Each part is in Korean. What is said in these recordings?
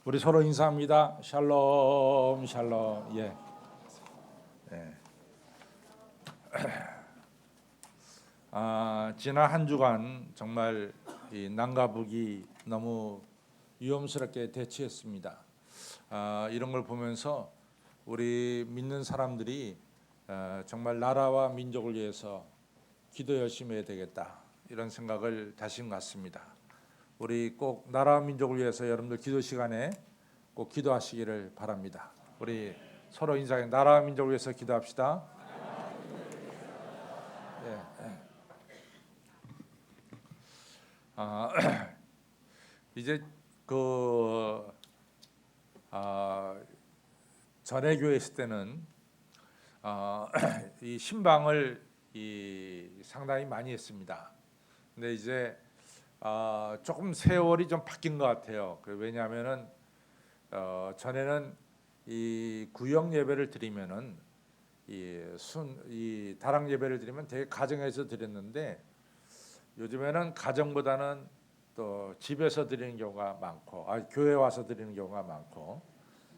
우리 서로 인사합니다. 샬롬, 샬롬. 예. 지난 한 주간 정말 이 남과 북이 너무 위험스럽게 대치했습니다. 이런 걸 보면서 우리 믿는 사람들이 정말 나라와 민족을 위해서 기도 열심히 해야 되겠다, 이런 생각을 다신 것 같습니다. 우리 꼭 나라와 민족을 위해서 여러분들 기도 시간에 꼭 기도하시기를 바랍니다. 우리 서로 인사해 나라와 민족을 위해서 기도합시다. 이제 전에 교회 있을 때는 이 신방을 상당히 많이 했습니다. 근데 이제 조금 세월이 좀 바뀐 것 같아요. 왜냐하면은 전에는 이 구역 예배를 드리면은 이 다락 예배를 드리면 되게 가정에서 드렸는데, 요즘에는 가정보다는 또 집에서 드리는 경우가 많고, 교회 와서 드리는 경우가 많고,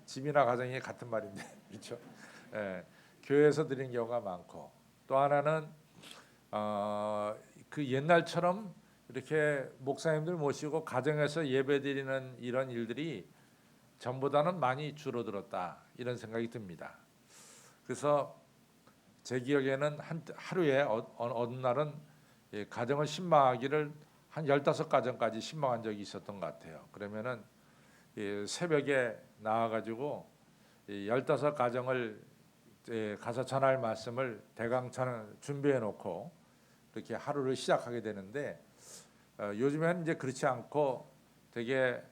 집이나 가정이 같은 말인데 그렇죠? 교회에서 드리는 경우가 많고, 또 하나는 그 옛날처럼 이렇게 목사님들 모시고 가정에서 예배드리는 이런 일들이 전보다는 많이 줄어들었다, 이런 생각이 듭니다. 그래서 제 기억에는 하루에 어느 날은 가정을 신방하기를 한 15가정까지 신방한 적이 있었던 것 같아요. 그러면은 새벽에 나와가지고 15가정을 가서 전할 말씀을 대강 준비해 놓고 이렇게 하루를 시작하게 되는데, 요즘에는 이제 그렇지 않고 되게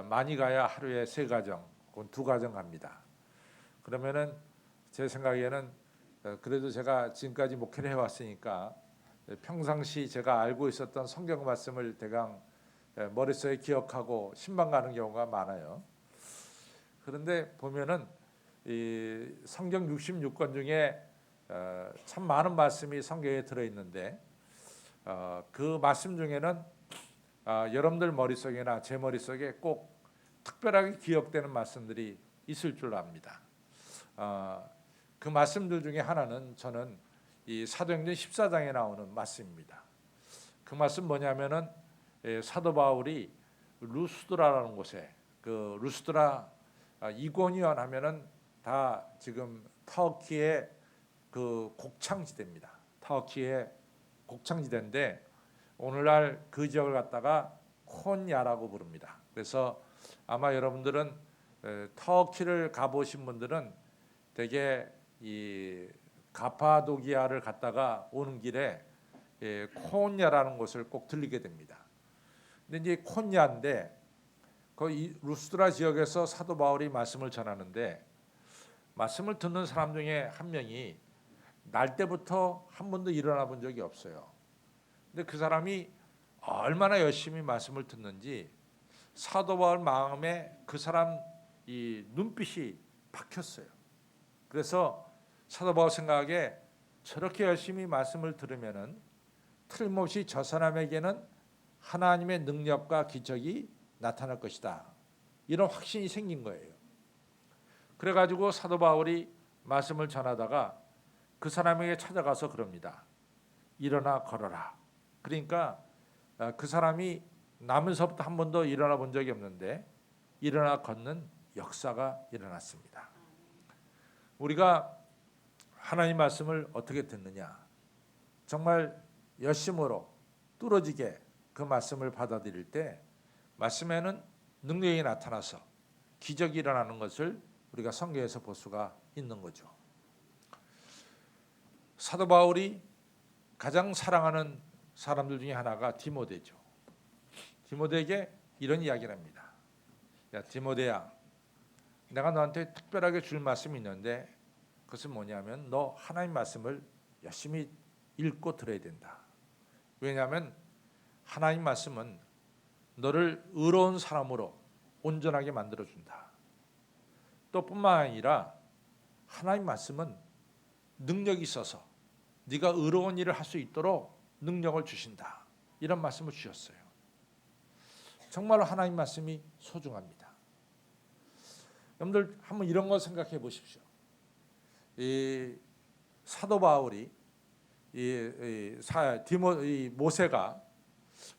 많이 가야 하루에 3가정 혹은 2가정 갑니다. 그러면은 제 생각에는 그래도 제가 지금까지 목회를 해왔으니까 평상시 제가 알고 있었던 성경 말씀을 대강 머릿속에 기억하고 신방 가는 경우가 많아요. 그런데 보면은 이 성경 66권 중에 참 많은 말씀이 성경에 들어있는데, 그 말씀 중에는 여러분들 머릿속이나 제 머릿속에 꼭 특별하게 기억되는 말씀들이 있을 줄 압니다. 그 말씀들 중에 하나는 저는 이 사도행전 14장에 나오는 말씀입니다. 그 말씀 뭐냐면은 사도 바울이 루스드라라는 곳에, 그 루스드라 이고니온 하면은 다 지금 터키의 그 곡창지대입니다. 터키의 곡창지대인데 오늘날 그 지역을 갖다가 콘야라고 부릅니다. 그래서 아마 여러분들은 터키를 가보신 분들은 되게 이 가파도기아를 갔다가 오는 길에 콘야라는 곳을 꼭 들리게 됩니다. 근데 이제 콘야인데 그 루스드라 지역에서 사도 바울이 말씀을 전하는데, 말씀을 듣는 사람 중에 한 명이 날 때부터 한 번도 일어나 본 적이 없어요. 근데 그 사람이 얼마나 열심히 말씀을 듣는지 사도 바울 마음에 그 사람 이 눈빛이 박혔어요. 그래서 사도 바울 생각에 저렇게 열심히 말씀을 들으면은 틀림없이 저 사람에게는 하나님의 능력과 기적이 나타날 것이다, 이런 확신이 생긴 거예요. 그래가지고 사도 바울이 말씀을 전하다가 그 사람에게 찾아가서 그럽니다. 일어나 걸어라. 그러니까 그 사람이 나면서부터 한 번도 일어나 본 적이 없는데 일어나 걷는 역사가 일어났습니다. 우리가 하나님 말씀을 어떻게 듣느냐? 정말 열심으로 뚫어지게 그 말씀을 받아들일 때 말씀에는 능력이 나타나서 기적이 일어나는 것을 우리가 성경에서 볼 수가 있는 거죠. 사도 바울이 가장 사랑하는 사람들 중에 하나가 디모데죠. 디모데에게 이런 이야기를 합니다. 야, 디모데야, 내가 너한테 특별하게 줄 말씀이 있는데 그것은 뭐냐면 너 하나님 말씀을 열심히 읽고 들어야 된다. 왜냐하면 하나님 말씀은 너를 의로운 사람으로 온전하게 만들어준다. 또 뿐만 아니라 하나님 말씀은 능력이 있어서 네가 의로운 일을 할 수 있도록 능력을 주신다, 이런 말씀을 주셨어요. 정말로 하나님 말씀이 소중합니다. 여러분들 한번 이런 거 생각해 보십시오. 이 사도 바울이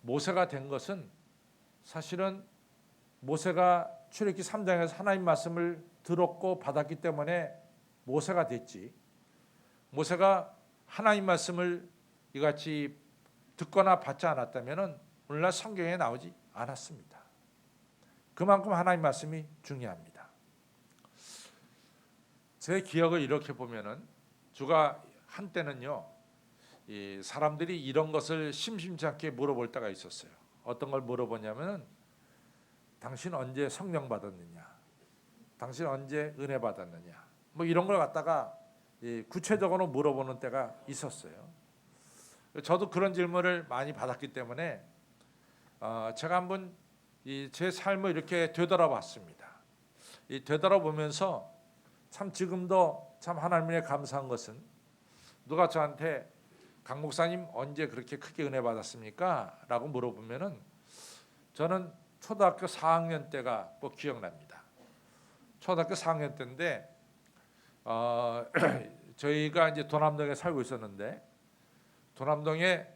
모세가 된 것은 사실은 모세가 출애굽기 3장에서 하나님 말씀을 들었고 받았기 때문에 모세가 됐지. 모세가 하나님 말씀을 이같이 듣거나 받지 않았다면 오늘날 성경에 나오지 않았습니다. 그만큼 하나님 말씀이 중요합니다. 제 기억을 이렇게 보면은 주가 한때는요, 이 사람들이 이런 것을 심심치 않게 물어볼 때가 있었어요. 어떤 걸 물어보냐면은 당신 언제 성령 받았느냐, 당신 언제 은혜 받았느냐, 뭐 이런 걸 갖다가 구체적으로 물어보는 때가 있었어요. 저도 그런 질문을 많이 받았기 때문에 제가 한번 제 삶을 이렇게 되돌아봤습니다. 되돌아보면서 참 지금도 참 하나님에 감사한 것은 누가 저한테 강 목사님 언제 그렇게 크게 은혜 받았습니까? 라고 물어보면은 저는 초등학교 4학년 때가 꼭 기억납니다. 초등학교 4학년 때인데 저희가 이제 도남동에 살고 있었는데 도남동에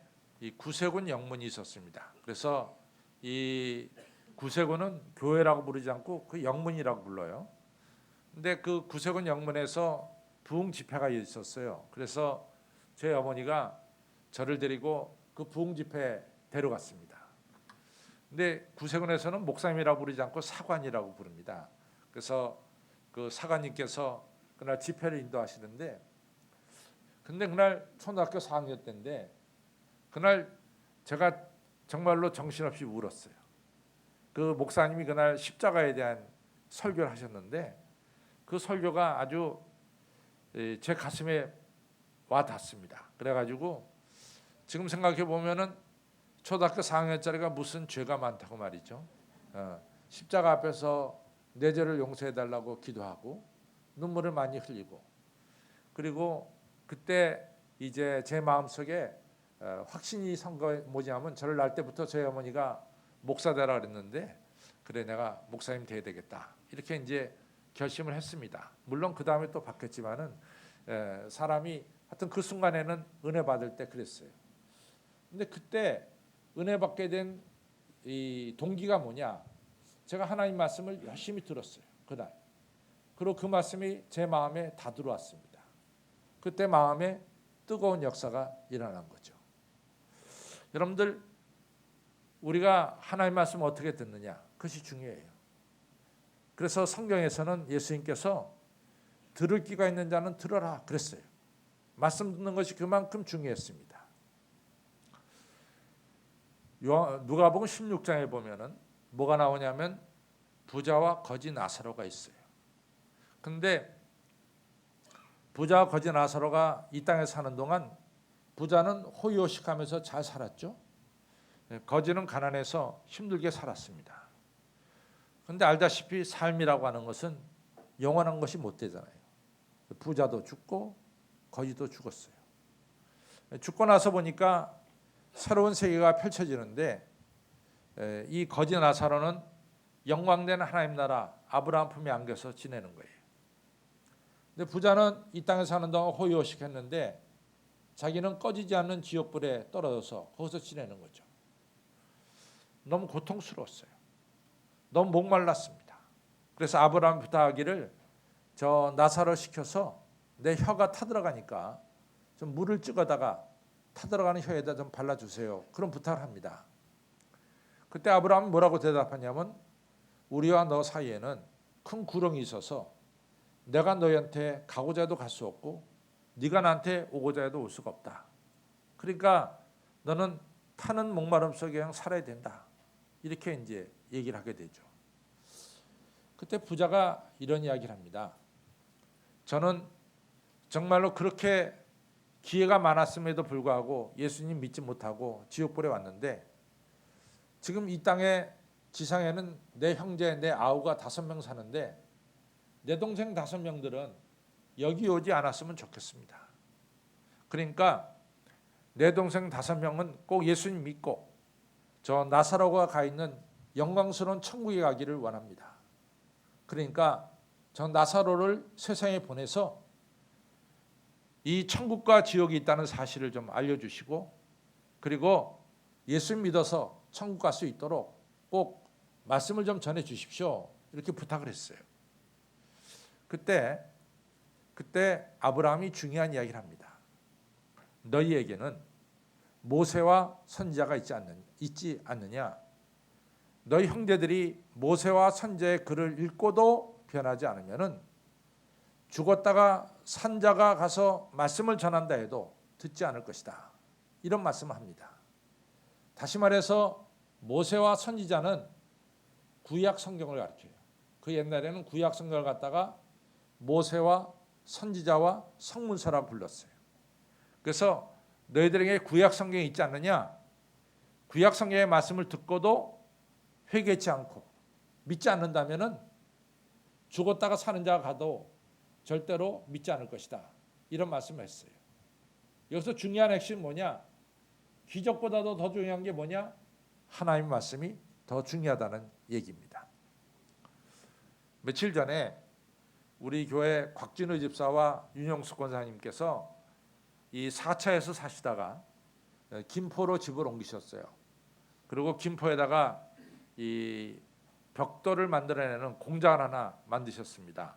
이 구세군 영문이 있었습니다. 그래서 이 구세군은 교회라고 부르지 않고 그 영문이라고 불러요. 근데 그 구세군 영문에서 부흥 집회가 있었어요. 그래서 제 어머니가 저를 데리고 그 부흥 집회에 데려갔습니다. 근데 구세군에서는 목사님이라고 부르지 않고 사관이라고 부릅니다. 그래서 그 사관님께서 그날 집회를 인도하시는데, 근데 그날 초등학교 4학년 때인데 그날 제가 정말로 정신없이 울었어요. 그 목사님이 그날 십자가에 대한 설교를 하셨는데 그 설교가 아주 제 가슴에 와 닿습니다. 그래가지고 지금 생각해 보면은 초등학교 4학년짜리가 무슨 죄가 많다고 말이죠. 십자가 앞에서 내 죄를 용서해 달라고 기도하고 눈물을 많이 흘리고, 그리고 그때 이제 제 마음속에 확신이 선 거 뭐냐면 저를 낳을 때부터 저희 어머니가 목사 되라 그랬는데 그래 내가 목사님 돼야 되겠다 이렇게 이제 결심을 했습니다. 물론 그 다음에 또 바뀌었지만은 사람이 하여튼 그 순간에는 은혜 받을 때 그랬어요. 근데 그때 은혜 받게 된 이 동기가 뭐냐? 제가 하나님 말씀을 열심히 들었어요. 그날. 그리고 그 말씀이 제 마음에 다 들어왔습니다. 그때 마음에 뜨거운 역사가 일어난 거죠. 여러분들 우리가 하나님 말씀을 어떻게 듣느냐? 그것이 중요해요. 그래서 성경에서는 예수님께서 들을 귀가 있는 자는 들어라 그랬어요. 말씀 듣는 것이 그만큼 중요했습니다. 누가복음 16장에 보면은 뭐가 나오냐면 부자와 거지 나사로가 있어요. 근데 부자와 거지 나사로가 이 땅에 사는 동안 부자는 호의호식하면서 잘 살았죠. 거지는 가난해서 힘들게 살았습니다. 근데 알다시피 삶이라고 하는 것은 영원한 것이 못 되잖아요. 부자도 죽고 거지도 죽었어요. 죽고 나서 보니까 새로운 세계가 펼쳐지는데 이 거지 나사로는 영광된 하나님 나라 아브라함 품에 안겨서 지내는 거예요. 근데 부자는 이 땅에 사는 동안 호의호식했는데 자기는 꺼지지 않는 지옥불에 떨어져서 거기서 지내는 거죠. 너무 고통스러웠어요. 너무 목말랐습니다. 그래서 아브라함 부탁하기를 저 나사로 시켜서 내 혀가 타들어가니까 좀 물을 찍어다가 타들어가는 혀에다 좀 발라주세요. 그런 부탁을 합니다. 그때 아브라함이 뭐라고 대답하냐면 우리와 너 사이에는 큰 구렁이 있어서 내가 너희한테 가고자 해도 갈 수 없고 네가 나한테 오고자 해도 올 수가 없다. 그러니까 너는 타는 목마름 속에 그냥 살아야 된다. 이렇게 이제 얘기를 하게 되죠. 그때 부자가 이런 이야기를 합니다. 저는 정말로 그렇게 기회가 많았음에도 불구하고 예수님 믿지 못하고 지옥불에 왔는데 지금 이 땅에 지상에는 내 형제, 내 아우가 5명 사는데 내 동생 5명들은 여기 오지 않았으면 좋겠습니다. 그러니까 내 동생 5명은 꼭 예수님 믿고 저 나사로가 가 있는 영광스러운 천국에 가기를 원합니다. 그러니까 저 나사로를 세상에 보내서 이 천국과 지옥이 있다는 사실을 좀 알려주시고, 그리고 예수 믿어서 천국 갈 수 있도록 꼭 말씀을 좀 전해 주십시오. 이렇게 부탁을 했어요. 그때 아브라함이 중요한 이야기를 합니다. 너희에게는 모세와 선지자가 있지 않느냐? 너희 형제들이 모세와 선지자의 글을 읽고도 변하지 않으면은 죽었다가 산자가 가서 말씀을 전한다 해도 듣지 않을 것이다. 이런 말씀을 합니다. 다시 말해서 모세와 선지자는 구약 성경을 가르쳐요. 그 옛날에는 구약 성경을 갖다가 모세와 선지자와 성문서라고 불렀어요. 그래서 너희들에게 구약 성경이 있지 않느냐? 구약 성경의 말씀을 듣고도 회개치 않고 믿지 않는다면은 죽었다가 사는 자가 가도 절대로 믿지 않을 것이다. 이런 말씀을 했어요. 여기서 중요한 핵심은 뭐냐? 기적보다도 더 중요한 게 뭐냐? 하나님의 말씀이 더 중요하다는 얘기입니다. 며칠 전에 우리 교회 곽진우 집사와 윤영숙 권사님께서 이 4차에서 사시다가 김포로 집을 옮기셨어요. 그리고 김포에다가 이 벽돌을 만들어내는 공장을 하나 만드셨습니다.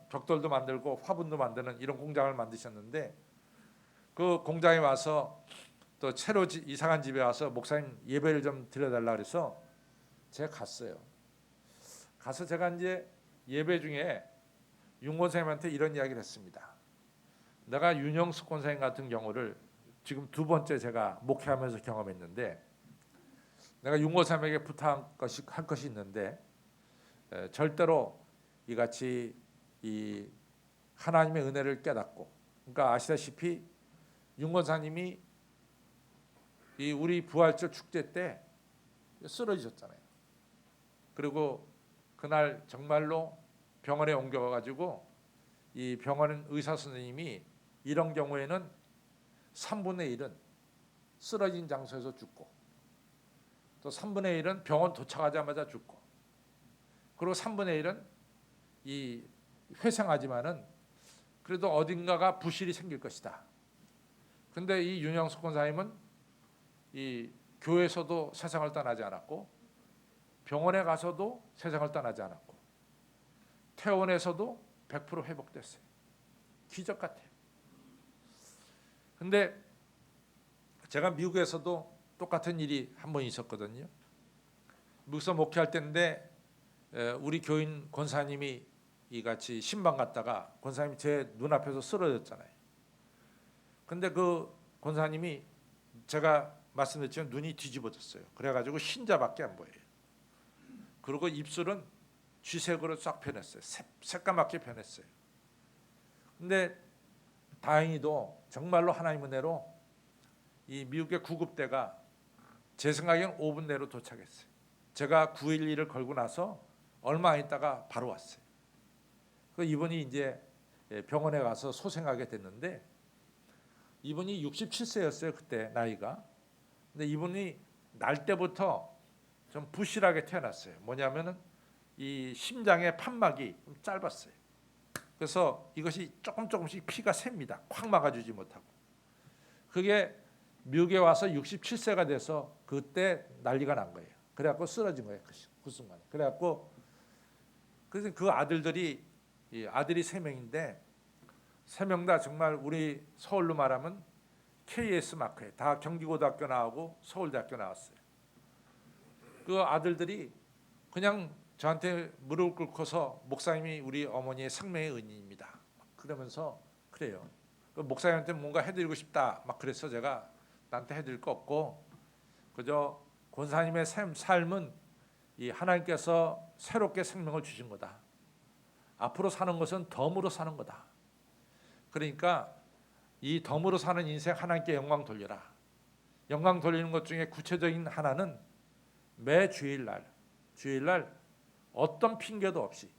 벽돌도 만들고 화분도 만드는 이런 공장을 만드셨는데, 그 공장에 와서 또 새로 이사간 집에 와서 목사님 예배를 좀 드려달라 그래서 제가 갔어요. 가서 제가 이제 예배 중에 윤 권사님한테 이런 이야기를 했습니다. 내가 윤영숙 권사님 같은 경우를 지금 두 번째 제가 목회하면서 경험했는데, 내가 윤 권사님에게 부탁할 것이 있는데 절대로 이같이 이 하나님의 은혜를 깨닫고, 그러니까 아시다시피 윤 권사님이 이 우리 부활절 축제 때 쓰러지셨잖아요. 그리고 그날 정말로 병원에 옮겨가지고 이 병원 의사 선생님이 이런 경우에는 3분의 1은 쓰러진 장소에서 죽고, 또 3분의 1은 병원 도착하자마자 죽고, 그리고 3분의 1은 이 회생하지만은 그래도 어딘가가 부실이 생길 것이다. 근데 이 윤영숙 권사님은 이 교회에서도 세상을 떠나지 않았고, 병원에 가서도 세상을 떠나지 않았고, 퇴원에서도 100% 회복됐어요. 기적 같아요. 근데 제가 미국에서도 똑같은 일이 한 번 있었거든요. 미국에서 목회할 때인데 우리 교인 권사님이 이같이 신방 갔다가 권사님이 제 눈앞에서 쓰러졌잖아요. 근데 그 권사님이 제가 말씀드렸지만 눈이 뒤집어졌어요. 그래가지고 흰자밖에 안 보여요. 그리고 입술은 쥐색으로 싹 변했어요. 새까맣게 변했어요. 근데 다행히도 정말로 하나님 은혜로 이 미국의 구급대가 제 생각엔 5분 내로 도착했어요. 제가 911을 걸고 나서 얼마 안 있다가 바로 왔어요. 그 이분이 이제 병원에 가서 소생하게 됐는데, 이분이 67세였어요 그때 나이가. 근데 이분이 날 때부터 좀 부실하게 태어났어요. 뭐냐면은 이 심장의 판막이 좀 짧았어요. 그래서 이것이 조금씩 피가 셉니다. 콱 막아주지 못하고. 그게 미국에 와서 67세가 돼서 그때 난리가 난 거예요. 그래갖고 쓰러진 거예요. 그 순간에. 그래갖고 그래서 그 아들들이 아들이 3명인데 3명 다 정말 우리 서울로 말하면 KS 마크에 다 경기고등학교 나오고 서울대학교 나왔어요. 그 아들들이 그냥 저한테 무릎을 꿇고서 목사님이 우리 어머니의 생명의 은인입니다. 그러면서 그래요. 그 목사님한테 뭔가 해드리고 싶다. 막 그래서 제가 나한테 해드릴 거 없고 그저 권사님의 삶은 이 하나님께서 새롭게 생명을 주신 거다. 앞으로 사는 것은 덤으로 사는 거다. 그러니까 이 덤으로 사는 인생 하나님께 영광 돌려라. 영광 돌리는 것 중에 구체적인 하나는 매 주일날 어떤 핑계도 없이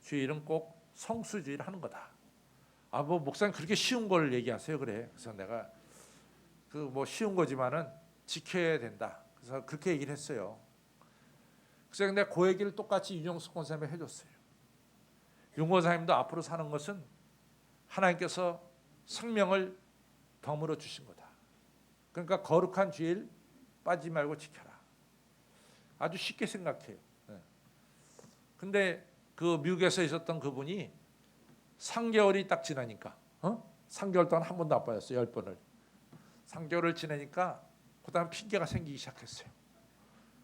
주일은 꼭 성수주일 하는 거다. 아, 뭐 목사님 그렇게 쉬운 걸 얘기하세요. 그래. 그래서 내가 그 뭐 쉬운 거지만은 지켜야 된다. 그래서 그렇게 얘기를 했어요. 그래서 근데 그 얘기를 똑같이 윤영숙 권사님이 해줬어요. 윤 권사님도 앞으로 사는 것은 하나님께서 생명을 덤으로 주신 거다. 그러니까 거룩한 주일 빠지지 말고 지켜라. 아주 쉽게 생각해요. 근데 그 미국에서 있었던 그분이 3개월이 딱 지나니까 3개월 동안 한 번도 안 빠졌어요. 10번을. 3개월을 지나니까 그다음 핑계가 생기기 시작했어요.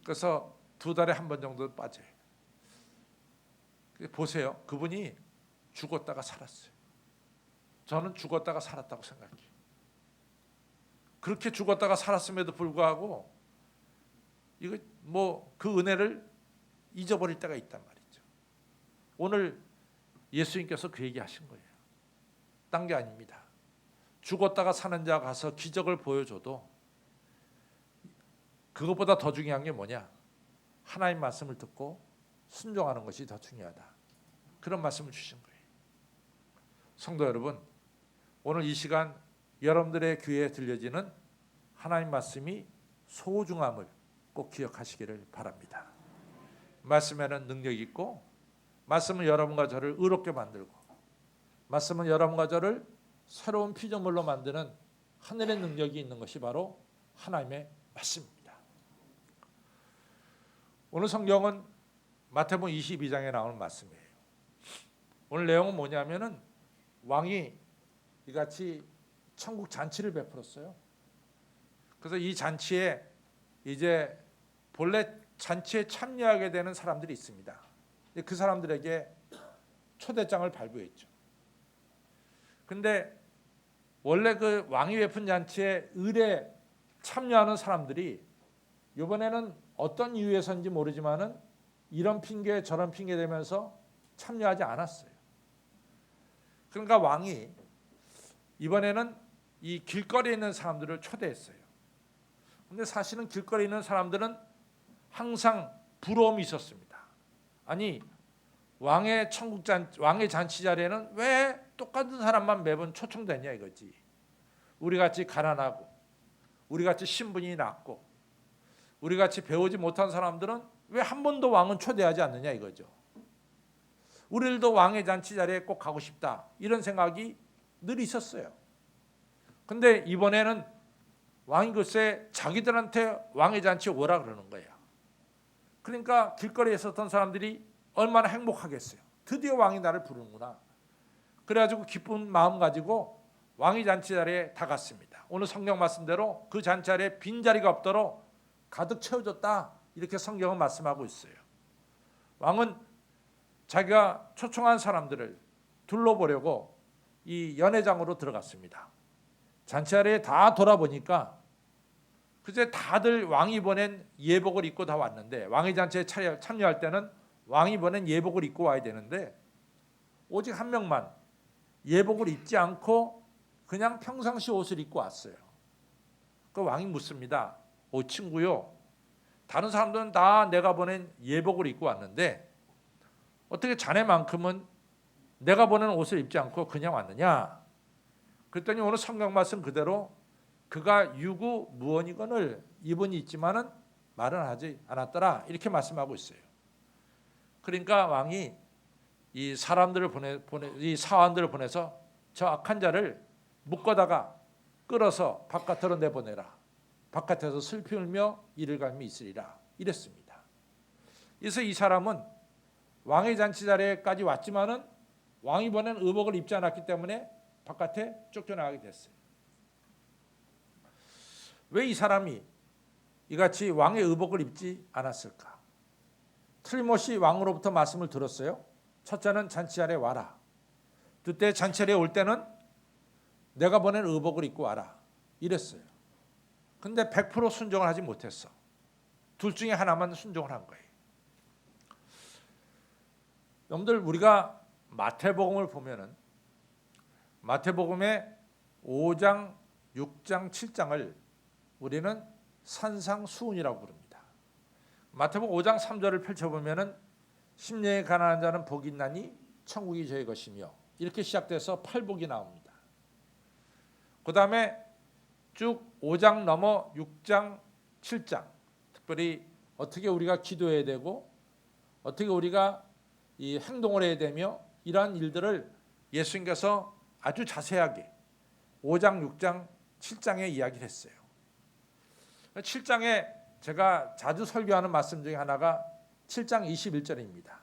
그래서 2달에 한 번 정도 빠져요. 보세요. 그분이 죽었다가 살았어요. 저는 죽었다가 살았다고 생각해요. 그렇게 죽었다가 살았음에도 불구하고 이거 뭐 그 은혜를 잊어버릴 때가 있단 말이죠. 오늘 예수님께서 그 얘기하신 거예요. 딴 게 아닙니다. 죽었다가 사는 자 가서 기적을 보여줘도 그것보다 더 중요한 게 뭐냐? 하나님 말씀을 듣고 순종하는 것이 더 중요하다. 그런 말씀을 주신 거예요. 성도 여러분, 오늘 이 시간 여러분들의 귀에 들려지는 하나님 말씀이 소중함을 꼭 기억하시기를 바랍니다. 말씀에는 능력이 있고, 말씀은 여러분과 저를 의롭게 만들고, 말씀은 여러분과 저를 새로운 피조물로 만드는 하늘의 능력이 있는 것이 바로 하나님의 말씀입니다. 오늘 성경은 마태복음 22장에 나오는 말씀이에요. 오늘 내용은 뭐냐면은 왕이 이같이 천국 잔치를 베풀었어요. 그래서 이 잔치에 이제 본래 잔치에 참여하게 되는 사람들이 있습니다. 그 사람들에게 초대장을 발부했죠. 근데 원래 그 왕이 베푼 잔치에 의례 참여하는 사람들이 이번에는 어떤 이유에서인지 모르지만은 이런 핑계 저런 핑계 대면서 참여하지 않았어요. 그러니까 왕이 이번에는 이 길거리에 있는 사람들을 초대했어요. 근데 사실은 길거리에 있는 사람들은 항상 부러움이 있었습니다. 아니, 왕의 잔치 자리에는 왜 똑같은 사람만 매번 초청되냐 이거지. 우리같이 가난하고 우리같이 신분이 낮고 우리같이 배우지 못한 사람들은 왜 한 번도 왕은 초대하지 않느냐 이거죠. 우리들도 왕의 잔치 자리에 꼭 가고 싶다 이런 생각이 늘 있었어요. 근데 이번에는 왕이 글쎄 자기들한테 왕의 잔치에 오라 그러는 거예요. 그러니까 길거리에 있었던 사람들이 얼마나 행복하겠어요. 드디어 왕이 나를 부르는구나. 그래가지고 기쁜 마음 가지고 왕의 잔치 자리에 다 갔습니다. 오늘 성경 말씀대로 그 잔치 자리에 빈자리가 없도록 가득 채워졌다 이렇게 성경은 말씀하고 있어요. 왕은 자기가 초청한 사람들을 둘러보려고 이 연회장으로 들어갔습니다. 잔치 자리에 다 돌아보니까 그제 다들 왕이 보낸 예복을 입고 다 왔는데 왕의 잔치에 참여할 때는 왕이 보낸 예복을 입고 와야 되는데 오직 한 명만 예복을 입지 않고 그냥 평상시 옷을 입고 왔어요. 그 왕이 묻습니다. 오 친구요, 다른 사람들은 다 내가 보낸 예복을 입고 왔는데 어떻게 자네만큼은 내가 보낸 옷을 입지 않고 그냥 왔느냐? 그랬더니 오늘 성경 말씀 그대로 그가 유구무원이건을 입은 있지만은 말은 하지 않았더라 이렇게 말씀하고 있어요. 그러니까 왕이 이 사람들을 이 사환들을 보내서 저 악한 자를 묶어다가 끌어서 바깥으로 내보내라. 바깥에서 슬피 울며 이를 갈미 있으리라 이랬습니다. 그래서 이 사람은 왕의 잔치 자리에까지 왔지만은 왕이 보낸 의복을 입지 않았기 때문에 바깥에 쫓겨나가게 됐어요. 왜 이 사람이 이같이 왕의 의복을 입지 않았을까? 틀림없이 왕으로부터 말씀을 들었어요. 첫째는 잔치 자리에 와라. 그때 잔치 자리에 올 때는 내가 보낸 의복을 입고 와라 이랬어요. 근데 100% 순종을 하지 못했어. 둘 중에 하나만 순종을 한 거예요. 여러분들 우리가 마태복음을 보면은 마태복음의 5장, 6장, 7장을 우리는 산상수훈이라고 부릅니다. 마태복음 5장 3절을 펼쳐보면은 심령이 가난한 자는 복이 있나니 천국이 저의 것이며 이렇게 시작돼서 8복이 나옵니다. 그 다음에 쭉 5장 넘어 6장, 7장 특별히 어떻게 우리가 기도해야 되고 어떻게 우리가 이 행동을 해야 되며 이러한 일들을 예수님께서 아주 자세하게 5장, 6장, 7장에 이야기를 했어요. 7장에 제가 자주 설교하는 말씀 중에 하나가 7장 21절입니다.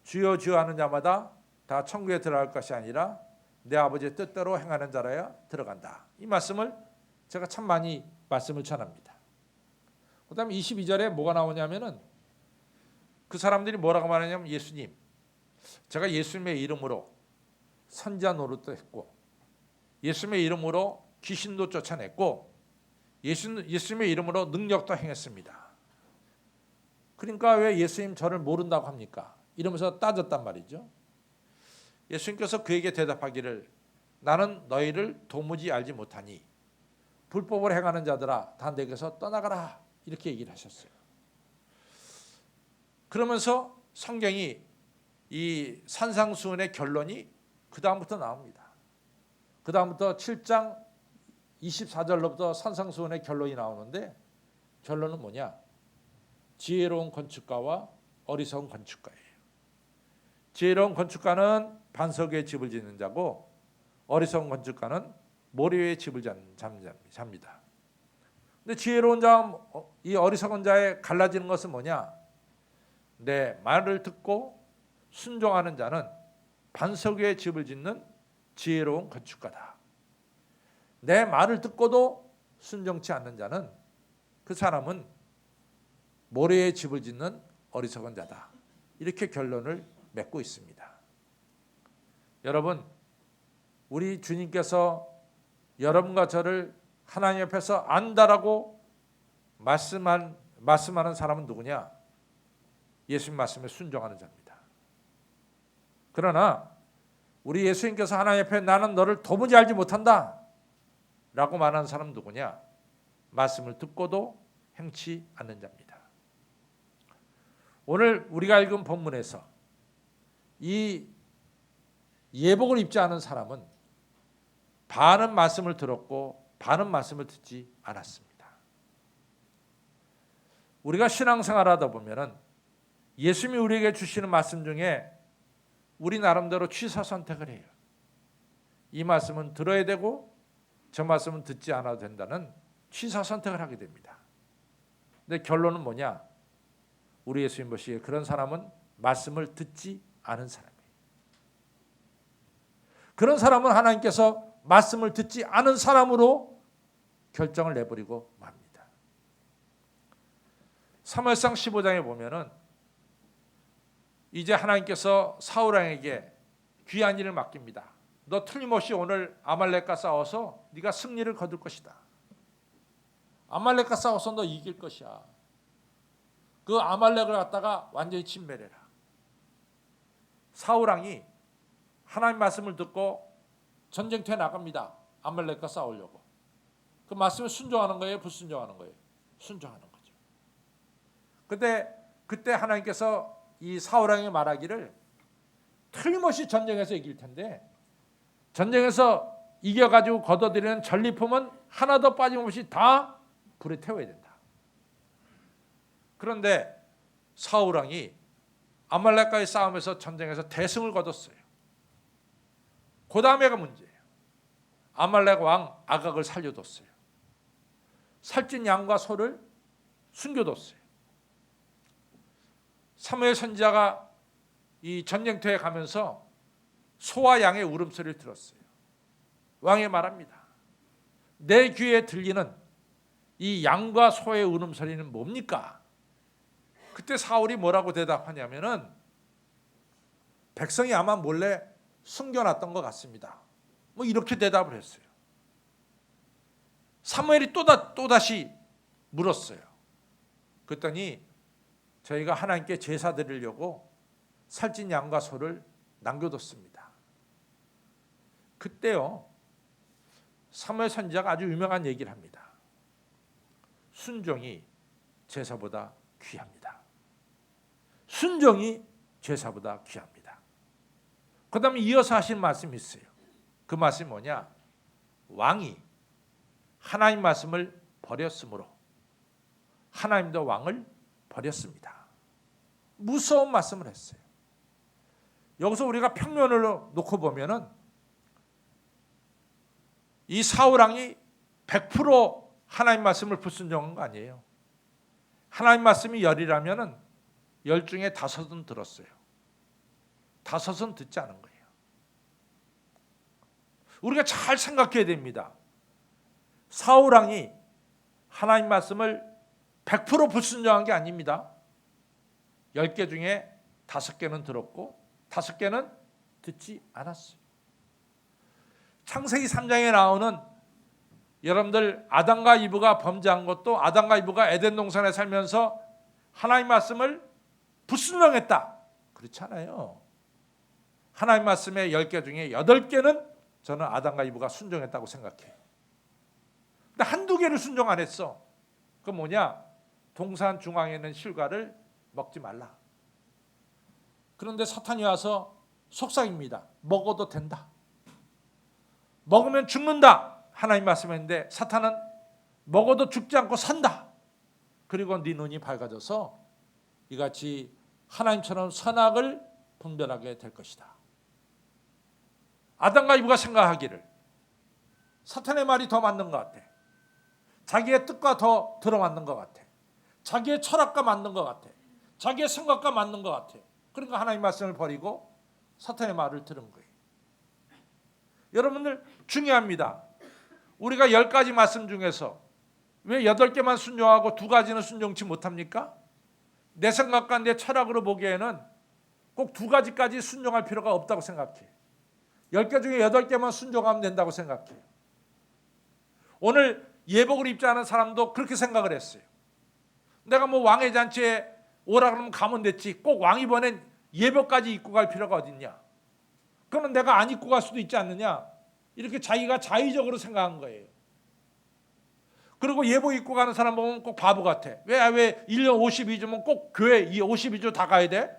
주여 주여 하는 자마다 다 천국에 들어갈 것이 아니라 내 아버지의 뜻대로 행하는 자라야 들어간다. 이 말씀을 제가 참 많이 말씀을 전합니다. 그 다음에 22절에 뭐가 나오냐면은 그 사람들이 뭐라고 말하냐면 예수님, 제가 예수님의 이름으로 선지자 노릇도 했고 예수님의 이름으로 귀신도 쫓아냈고 예수님의 이름으로 능력도 행했습니다. 그러니까 왜 예수님 저를 모른다고 합니까? 이러면서 따졌단 말이죠. 예수님께서 그에게 대답하기를 나는 너희를 도무지 알지 못하니 불법을 행하는 자들아 다 내게서 떠나가라 이렇게 얘기를 하셨어요. 그러면서 성경이 이 산상수훈의 결론이 그 다음부터 나옵니다. 그 다음부터 7장 24절로부터 산상수훈의 결론이 나오는데 결론은 뭐냐? 지혜로운 건축가와 어리석은 건축가예요. 지혜로운 건축가는 반석 위에 집을 짓는 자고 어리석은 건축가는 모래 위에 집을 잡니다. 근데 지혜로운 자, 이 어리석은 자에 갈라지는 것은 뭐냐? 내 말을 듣고 순종하는 자는 반석 위에 집을 짓는 지혜로운 건축가다. 내 말을 듣고도 순종치 않는 자는 그 사람은 모래에 집을 짓는 어리석은 자다. 이렇게 결론을 맺고 있습니다. 여러분, 우리 주님께서 여러분과 저를 하나님 앞에서 안다라고 말씀하는 사람은 누구냐? 예수님 말씀에 순종하는 자입니다. 그러나 우리 예수님께서 하나님 앞에 나는 너를 도무지 알지 못한다 라고 말하는 사람은 누구냐? 말씀을 듣고도 행치 않는 자입니다. 오늘 우리가 읽은 본문에서 이 예복을 입지 않은 사람은 반은 말씀을 들었고 반은 말씀을 듣지 않았습니다. 우리가 신앙생활하다 보면은 예수님이 우리에게 주시는 말씀 중에 우리 나름대로 취사 선택을 해요. 이 말씀은 들어야 되고 저 말씀은 듣지 않아도 된다는 취사 선택을 하게 됩니다. 근데 결론은 뭐냐? 우리 예수님 보시기에 그런 사람은 말씀을 듣지 않은 사람이에요. 그런 사람은 하나님께서 말씀을 듣지 않은 사람으로 결정을 내버리고 맙니다. 사무엘상 15장에 보면은 이제 하나님께서 사울 왕에게 귀한 일을 맡깁니다. 너 틀림없이 오늘 아말렉과 싸워서 네가 승리를 거둘 것이다. 아말렉과 싸워서 너 이길 것이야. 그 아말렉을 갖다가 완전히 침멸해라. 사울 왕이 하나님 말씀을 듣고 전쟁터에 나갑니다. 아말렉과 싸우려고. 그 말씀에 순종하는 거예요? 불순종하는 거예요? 순종하는 거죠. 그때 하나님께서 이 사울 왕이 말하기를 틀림없이 전쟁에서 이길 텐데 전쟁에서 이겨가지고 거둬들이는 전리품은 하나도 빠짐없이 다 불에 태워야 된다. 그런데 사울 왕이 아말렉과의 싸움에서 전쟁에서 대승을 거뒀어요. 그 다음에가 문제예요. 아말렉 왕 아각을 살려뒀어요. 살찐 양과 소를 숨겨뒀어요. 사무엘 선지자가 이 전쟁터에 가면서 소와 양의 울음소리를 들었어요. 왕이 말합니다. 내 귀에 들리는 이 양과 소의 울음소리는 뭡니까? 그때 사울이 뭐라고 대답하냐면은 백성이 아마 몰래 숨겨놨던 것 같습니다. 뭐 이렇게 대답을 했어요. 사무엘이 또다시 물었어요. 그랬더니 저희가 하나님께 제사 드리려고 살찐 양과 소를 남겨뒀습니다. 그때요 사무엘 선지자가 아주 유명한 얘기를 합니다. 순종이 제사보다 귀합니다. 순종이 제사보다 귀합니다. 그 다음에 이어서 하신 말씀이 있어요. 그 말씀이 뭐냐? 왕이 하나님 말씀을 버렸으므로 하나님도 왕을 버렸습니다. 무서운 말씀을 했어요. 여기서 우리가 평면을 놓고 보면은 이 사울 왕이 100% 하나님 말씀을 불순종한 거 아니에요. 하나님 말씀이 10이라면은 10 중에 5은 들었어요. 5은 듣지 않은 거예요. 우리가 잘 생각해야 됩니다. 사울 왕이 하나님 말씀을 100% 불순종한 게 아닙니다. 10개 중에 5개는 들었고 5개는 듣지 않았어요. 창세기 3장에 나오는 여러분들 아담과 이브가 범죄한 것도 아담과 이브가 에덴 동산에 살면서 하나님 말씀을 불순종했다. 그렇지 않아요. 하나님 말씀의 10개 중에 8개는 저는 아담과 이브가 순종했다고 생각해요. 근데 한두 개를 순종 안 했어. 그 뭐냐? 동산 중앙에 있는 실과를 먹지 말라. 그런데 사탄이 와서 속삭입니다. 먹어도 된다. 먹으면 죽는다. 하나님 말씀했는데 사탄은 먹어도 죽지 않고 산다. 그리고 네 눈이 밝아져서 이같이 하나님처럼 선악을 분별하게 될 것이다. 아담과 이브가 생각하기를 사탄의 말이 더 맞는 것 같아. 자기의 뜻과 더 들어맞는 것 같아. 자기의 철학과 맞는 것 같아. 자기의 생각과 맞는 것 같아. 그러니까 하나님 말씀을 버리고 사탄의 말을 들은 거예요. 여러분들 중요합니다. 우리가 10가지 말씀 중에서 왜 8개만 순종하고 2가지는 순종치 못합니까? 내 생각과 내 철학으로 보기에는 꼭 2가지까지 순종할 필요가 없다고 생각해. 10개 중에 8개만 순종하면 된다고 생각해요. 오늘 예복을 입지 않은 사람도 그렇게 생각을 했어요. 내가 뭐 왕의 잔치에 오라 그러면 가면 됐지. 꼭 왕 이번엔 예복까지 입고 갈 필요가 어딨냐. 그러면 내가 안 입고 갈 수도 있지 않느냐. 이렇게 자기가 자의적으로 생각한 거예요. 그리고 예복 입고 가는 사람 보면 꼭 바보 같아. 왜 1년 52주면 꼭 교회 이 52주 다 가야 돼?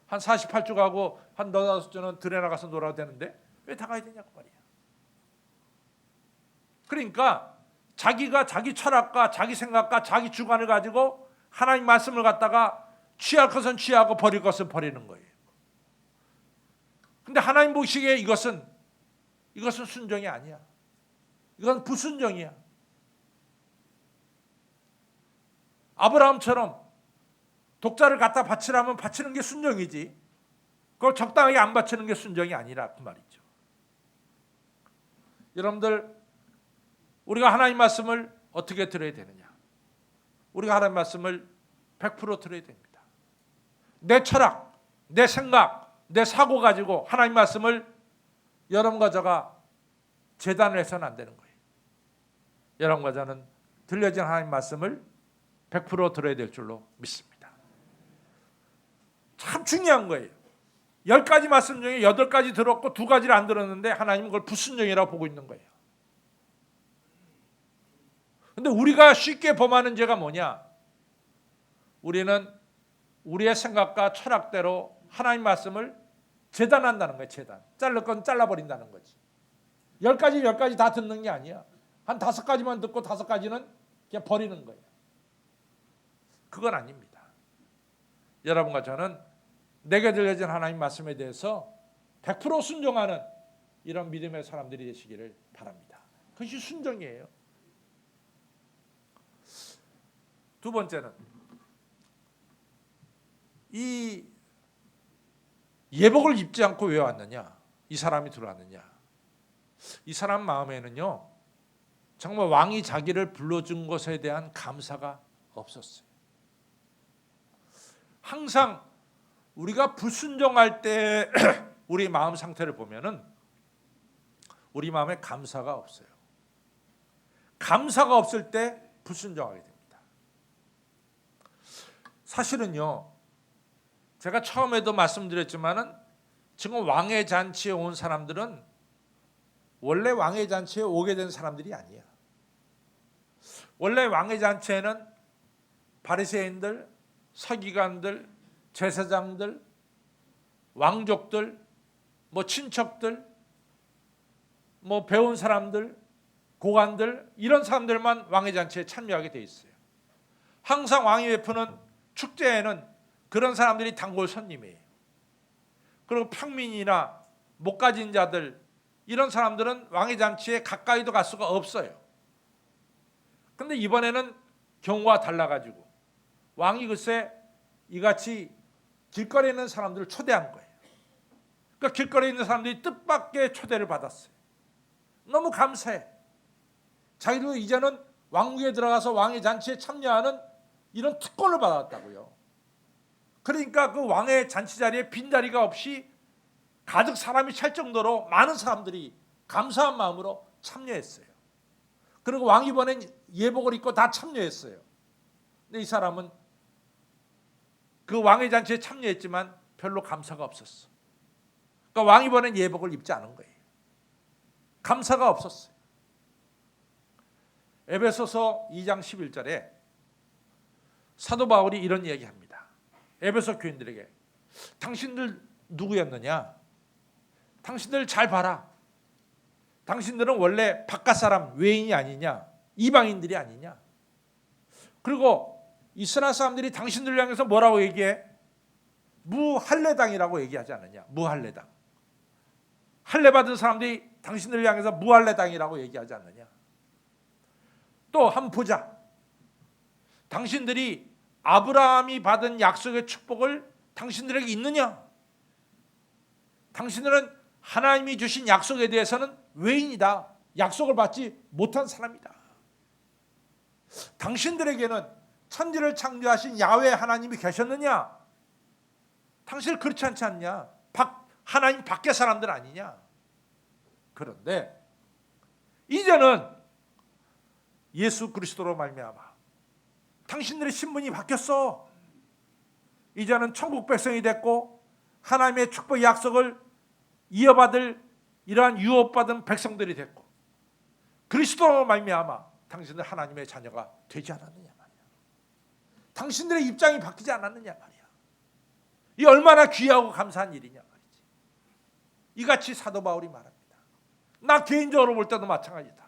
한 48주 가고 한 4-5주는 들에 나가서 놀아도 되는데 왜 다 가야 되냐고 말이야. 그러니까 자기가 자기 철학과 자기 생각과 자기 주관을 가지고 하나님 말씀을 갖다가 취할 것은 취하고 버릴 것은 버리는 거예요. 근데 하나님 보시기에 이것은 순종이 아니야. 이건 불순종이야. 아브라함처럼 독자를 갖다 바치라면 바치는 게 순종이지. 그걸 적당하게 안 바치는 게 순종이 아니라 그 말이죠. 여러분들 우리가 하나님 말씀을 어떻게 들어야 되느냐? 우리가 하나님 말씀을 100% 들어야 됩니다. 내 철학, 내 생각, 내 사고 가지고 하나님 말씀을 여러분과 저가 재단을 해서는 안 되는 거예요. 여러분과 저는 들려진 하나님 말씀을 100% 들어야 될 줄로 믿습니다. 참 중요한 거예요. 10가지 말씀 중에 8가지 들었고 2가지를 안 들었는데 하나님은 그걸 불순종이라고 보고 있는 거예요. 근데 우리가 쉽게 범하는 죄가 뭐냐? 우리는 우리의 생각과 철학대로 하나님 말씀을 재단한다는 거예요. 재단. 자를 건 잘라버린다는 거지. 10가지 다 듣는 게 아니야. 한 5가지만 듣고 5가지는 그냥 버리는 거예요. 그건 아닙니다. 여러분과 저는 내게 들려진 하나님 말씀에 대해서 100% 순종하는 이런 믿음의 사람들이 되시기를 바랍니다. 그것이 순종이에요. 두 번째는 이 예복을 입지 않고 왜 왔느냐? 이 사람이 들어왔느냐? 이 사람 마음에는요, 정말 왕이 자기를 불러준 것에 대한 감사가 없었어요. 항상 우리가 불순종할 때 우리 마음 상태를 보면은 우리 마음에 감사가 없어요. 감사가 없을 때 불순종하게 됩니다. 사실은요, 제가 처음에도 말씀드렸지만은 지금 왕의 잔치에 온 사람들은 원래 왕의 잔치에 오게 된 사람들이 아니야. 원래 왕의 잔치에는 바리새인들, 서기관들, 제사장들, 왕족들, 뭐 친척들, 뭐 배운 사람들, 고관들 이런 사람들만 왕의 잔치에 참여하게 돼 있어요. 항상 왕이 베푸는 축제에는 그런 사람들이 단골 손님이에요. 그리고 평민이나 못 가진 자들, 이런 사람들은 왕의 잔치에 가까이도 갈 수가 없어요. 그런데 이번에는 경우가 달라가지고 왕이 글쎄 이같이 길거리에 있는 사람들을 초대한 거예요. 그러니까 길거리에 있는 사람들이 뜻밖의 초대를 받았어요. 너무 감사해. 자기도 이제는 왕궁에 들어가서 왕의 잔치에 참여하는 이런 특권을 받았다고요. 그러니까 그 왕의 잔치 자리에 빈자리가 없이 가득 사람이 찰 정도로 많은 사람들이 감사한 마음으로 참여했어요. 그리고 왕이 보낸 예복을 입고 다 참여했어요. 근데 이 사람은 그 왕의 잔치에 참여했지만 별로 감사가 없었어. 그러니까 왕이 보낸 예복을 입지 않은 거예요. 감사가 없었어요. 에베소서 2장 11절에 사도 바울이 이런 얘기합니다. 에베소 교인들에게 당신들 누구였느냐? 당신들 잘 봐라. 당신들은 원래 바깥 사람, 외인이 아니냐? 이방인들이 아니냐? 그리고 이스라엘 사람들이 당신들을 향해서 뭐라고 얘기해? 무할례당이라고 얘기하지 않느냐? 무할례당. 할례 받은 사람들이 당신들을 향해서 무할례당이라고 얘기하지 않느냐? 또 한번 보자. 당신들이 아브라함이 받은 약속의 축복을 당신들에게 있느냐? 당신들은 하나님이 주신 약속에 대해서는 외인이다. 약속을 받지 못한 사람이다. 당신들에게는 천지를 창조하신 야훼 하나님이 계셨느냐? 당신은 그렇지 않지 않냐? 하나님 밖의 사람들 아니냐? 그런데 이제는 예수 그리스도로 말미암아 당신들의 신분이 바뀌었어. 이제는 천국 백성이 됐고 하나님의 축복 약속을 이어받을 이러한 유업받은 백성들이 됐고 그리스도로 말미암아 당신들 하나님의 자녀가 되지 않았느냐 말이야. 당신들의 입장이 바뀌지 않았느냐 말이야. 이 얼마나 귀하고 감사한 일이냐 말이지. 이같이 사도 바울이 말합니다. 나 개인적으로 볼 때도 마찬가지다.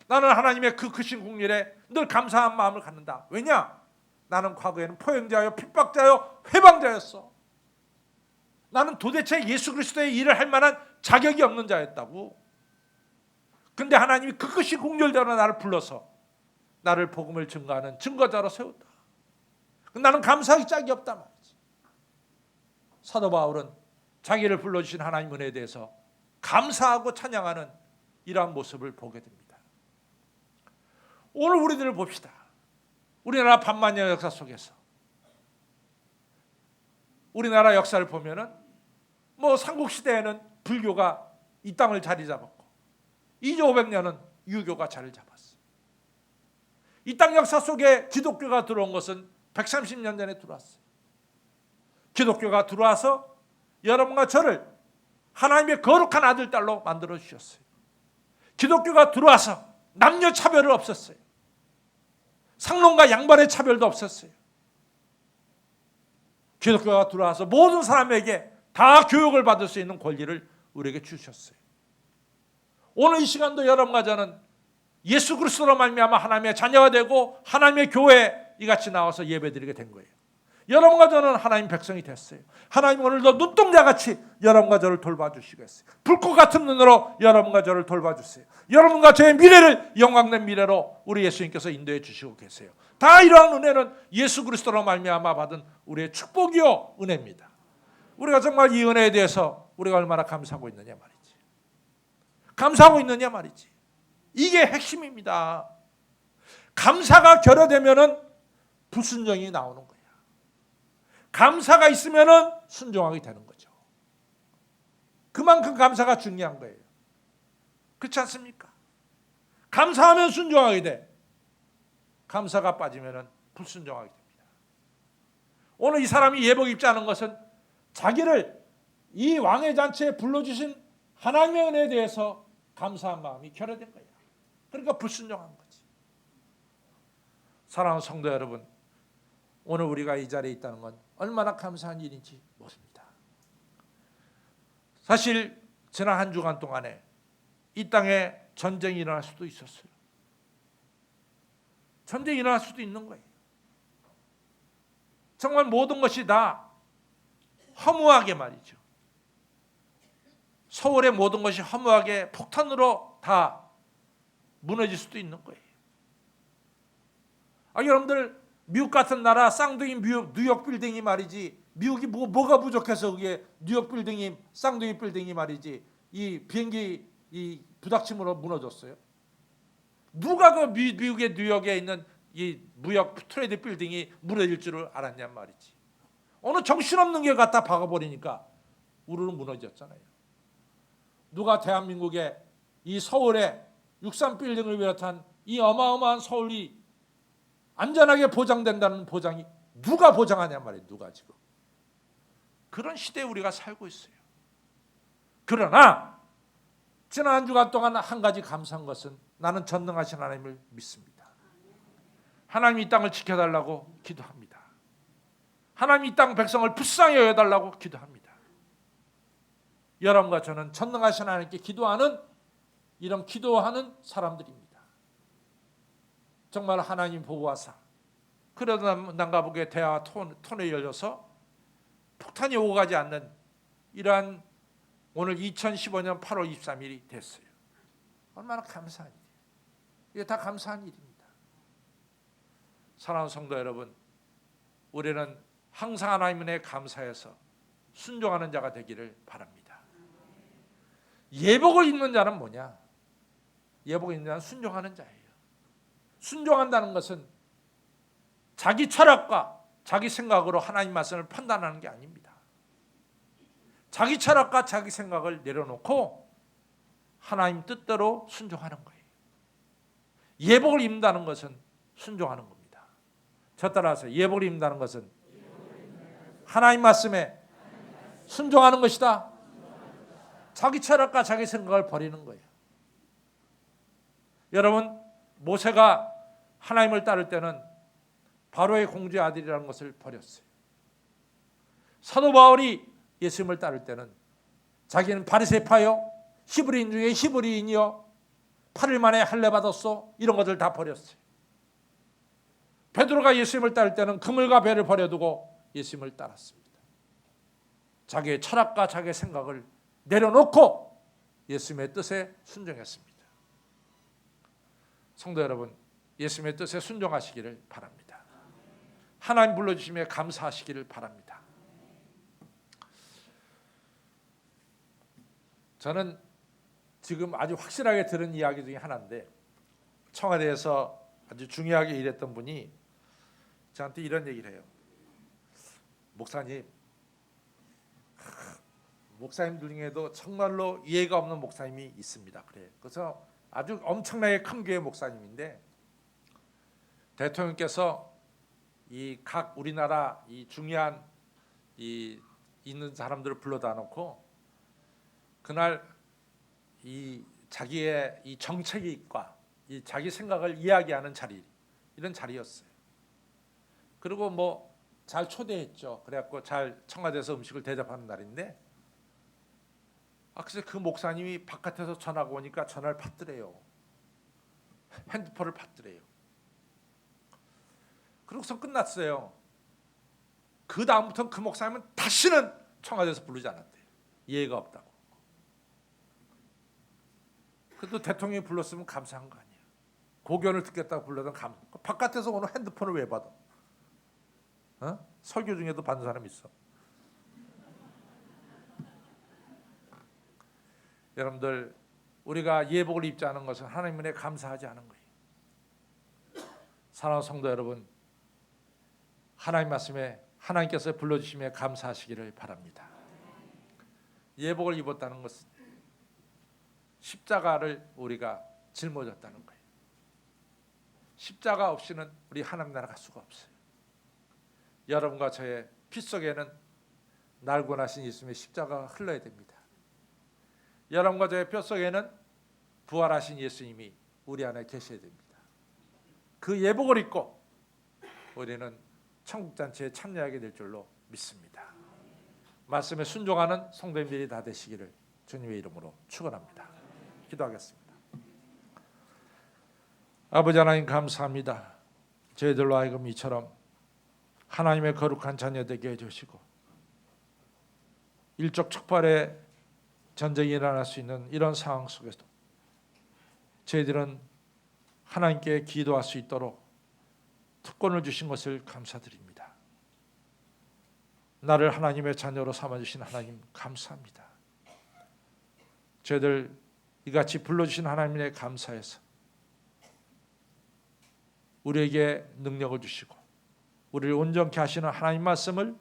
나는 하나님의 그 크신 국률에 늘 감사한 마음을 갖는다. 왜냐? 나는 과거에는 포용자요, 핍박자요, 회방자였어. 나는 도대체 예수 그리스도의 일을 할 만한 자격이 없는 자였다고. 근데 하나님이 그 크신 국률대로 나를 불러서 나를 복음을 증거하는 증거자로 세웠다. 나는 감사하기 짝이 없단 말이지. 사도 바울은 자기를 불러주신 하나님 은혜에 대해서 감사하고 찬양하는 이러한 모습을 보게 됩니다. 오늘 우리들을 봅시다. 우리나라 반만년 역사 속에서 우리나라 역사를 보면은 삼국시대에는 불교가 이 땅을 자리 잡았고 2500년은 유교가 자리를 잡았어요. 이 땅 역사 속에 기독교가 들어온 것은 130년 전에 들어왔어요. 기독교가 들어와서 여러분과 저를 하나님의 거룩한 아들 딸로 만들어 주셨어요. 기독교가 들어와서 남녀 차별을 없었어요. 상론과 양반의 차별도 없었어요. 기독교가 들어와서 모든 사람에게 다 교육을 받을 수 있는 권리를 우리에게 주셨어요. 오늘 이 시간도 여러분과 저는 예수 그리스도로 말미암아 하나님의 자녀가 되고 하나님의 교회에 이같이 나와서 예배드리게 된 거예요. 여러분과 저는 하나님 백성이 됐어요. 하나님 오늘도 눈동자같이 여러분과 저를 돌봐주시겠어요. 불꽃 같은 눈으로 여러분과 저를 돌봐주세요. 여러분과 저의 미래를 영광된 미래로 우리 예수님께서 인도해 주시고 계세요. 다 이러한 은혜는 예수 그리스도로 말미암아 받은 우리의 축복이요 은혜입니다. 우리가 정말 이 은혜에 대해서 우리가 얼마나 감사하고 있느냐 말이지. 감사하고 있느냐 말이지. 이게 핵심입니다. 감사가 결여되면은 불순종이 나오는 거예요. 감사가 있으면은 순종하게 되는 거죠. 그만큼 감사가 중요한 거예요. 그렇지 않습니까? 감사하면 순종하게 돼. 감사가 빠지면은 불순종하게 됩니다. 오늘 이 사람이 예복 입지 않은 것은 자기를 이 왕의 잔치에 불러주신 하나님의 은혜에 대해서 감사한 마음이 결여된 거예요. 그러니까 불순종한 거지. 사랑하는 성도 여러분, 오늘 우리가 이 자리에 있다는 건 얼마나 감사한 일인지 모릅니다. 사실 지난 한 주간 동안에 이 땅에 전쟁이 일어날 수도 있었어요. 전쟁이 일어날 수도 있는 거예요. 정말 모든 것이 다 허무하게 말이죠. 서울의 모든 것이 허무하게 폭탄으로 다 무너질 수도 있는 거예요. 여러분들 미국 같은 나라 쌍둥이 뉴욕 빌딩이 말이지, 미국이 뭐가 부족해서 그게 뉴욕 빌딩이 쌍둥이 빌딩이 말이지 이 비행기 이 부닥침으로 무너졌어요. 누가 그 미국의 뉴욕에 있는 이 무역 트레이드 빌딩이 무너질 줄을 알았냔 말이지. 어느 정신없는 게 갖다 박아버리니까 우르르 무너졌잖아요. 누가 대한민국의 이 서울의 63 빌딩을 비롯한 이 어마어마한 서울이 안전하게 보장된다는 보장이 누가 보장하냔 말이에요. 누가 지금. 그런 시대에 우리가 살고 있어요. 그러나 지난 한 주간 동안 한 가지 감사한 것은 나는 전능하신 하나님을 믿습니다. 하나님이 이 땅을 지켜달라고 기도합니다. 하나님이 이 땅 백성을 불쌍히 여겨달라고 기도합니다. 여러분과 저는 전능하신 하나님께 기도하는 이런 기도하는 사람들입니다. 정말 하나님 보호하사 그래도 난가보게 대화 톤에 열려서 폭탄이 오고 가지 않는 이러한 오늘 2015년 8월 23일이 됐어요. 얼마나 감사한 일이에요. 이게 다 감사한 일입니다. 사랑하는 성도 여러분, 우리는 항상 하나님 은혜에 감사해서 순종하는 자가 되기를 바랍니다. 예복을 입는 자는 뭐냐? 예복을 입는 자는 순종하는 자예요. 순종한다는 것은 자기 철학과 자기 생각으로 하나님 말씀을 판단하는 게 아닙니다. 자기 철학과 자기 생각을 내려놓고 하나님 뜻대로 순종하는 거예요. 예복을 입는다는 것은 순종하는 겁니다. 저 따라서 예복을 입는다는 것은 하나님 말씀에 순종하는 것이다. 자기 철학과 자기 생각을 버리는 거예요. 여러분, 모세가 하나님을 따를 때는 바로의 공주의 아들이라는 것을 버렸어요. 사도 바울이 예수님을 따를 때는 자기는 바리새파요, 히브리인 중에 히브리인이요, 8일 만에 할례 받았어, 이런 것들 다 버렸어요. 베드로가 예수님을 따를 때는 그물과 배를 버려두고 예수님을 따랐습니다. 자기의 철학과 자기의 생각을 내려놓고 예수님의 뜻에 순종했습니다. 성도 여러분, 예수님의 뜻에 순종하시기를 바랍니다. 하나님 불러주심에 감사하시기를 바랍니다. 저는 지금 아주 확실하게 들은 이야기 중에 하나인데, 청와대에서 아주 중요하게 일했던 분이 저한테 이런 얘기를 해요. 목사님, 목사님들 중에도 정말로 이해가 없는 목사님이 있습니다. 그래. 그래서 아주 엄청나게 큰 교회 목사님인데, 대통령께서 이 각 우리나라 이 중요한 이 있는 사람들을 불러다 놓고 그날 이 자기의 이 정책과 이 자기 생각을 이야기하는 자리, 이런 자리였어요. 그리고 뭐 잘 초대했죠. 그래갖고 잘 청와대에서 음식을 대접하는 날인데, 그래서 그 목사님이 바깥에서 전화가 오니까 전화를 받더래요. 핸드폰을 받더래요. 그러고서 끝났어요. 그 다음부터는 그 목사님은 다시는 청와대에서 부르지 않았대요. 이해가 없다고. 그래도 대통령이 불렀으면 감사한 거 아니에요. 고견을 듣겠다고 불러던 바깥에서 오는 핸드폰을 왜 받아? 설교 중에도 받는 사람 있어. 여러분들, 우리가 예복을 입지 않은 것은 하나님 은혜에 감사하지 않은 거예요. 사랑하는 성도 여러분, 하나님 말씀에 하나님께서 불러주심에 감사하시기를 바랍니다. 예복을 입었다는 것은 십자가를 우리가 짊어졌다는 거예요. 십자가 없이는 우리 하나님 나라 갈 수가 없어요. 여러분과 저의 피 속에는 날고 나신 예수님의 십자가가 흘러야 됩니다. 여러분과 저의 뼈 속에는 부활하신 예수님이 우리 안에 계셔야 됩니다. 그 예복을 입고 우리는 천국잔치에 참여하게 될 줄로 믿습니다. 말씀에 순종하는 성도님들이 다 되시기를 주님의 이름으로 축원합니다. 기도하겠습니다. 아버지 하나님, 감사합니다. 저희들로 하여금 이처럼 하나님의 거룩한 자녀 되게 해주시고 일촉즉발의 전쟁이 일어날 수 있는 이런 상황 속에서도 저희들은 하나님께 기도할 수 있도록 특권을 주신 것을 감사드립니다. 나를 하나님의 자녀로 삼아주신 하나님 감사합니다. 저희들 이같이 불러주신 하나님에 감사해서 우리에게 능력을 주시고 우리를 온전케 하시는 하나님 말씀을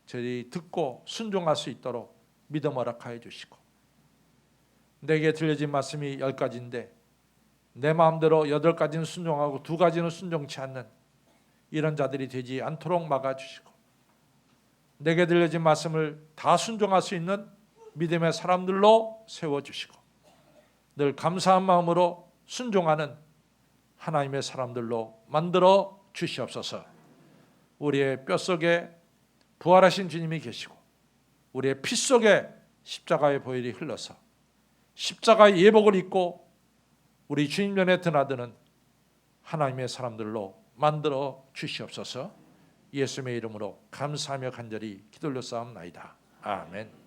저희들이 듣고 순종할 수 있도록 믿음 허락하여 주시고 내게 들려진 말씀이 10가지인데 내 마음대로 8가지는 순종하고 2가지는 순종치 않는 이런 자들이 되지 않도록 막아주시고 내게 들려진 말씀을 다 순종할 수 있는 믿음의 사람들로 세워주시고 늘 감사한 마음으로 순종하는 하나님의 사람들로 만들어 주시옵소서. 우리의 뼛속에 부활하신 주님이 계시고 우리의 피 속에 십자가의 보혈이 흘러서 십자가의 예복을 입고 우리 주님 전에 드나드는 하나님의 사람들로 만들어 주시옵소서. 예수님의 이름으로 감사하며 간절히 기도 올려싸움나이다. 아멘.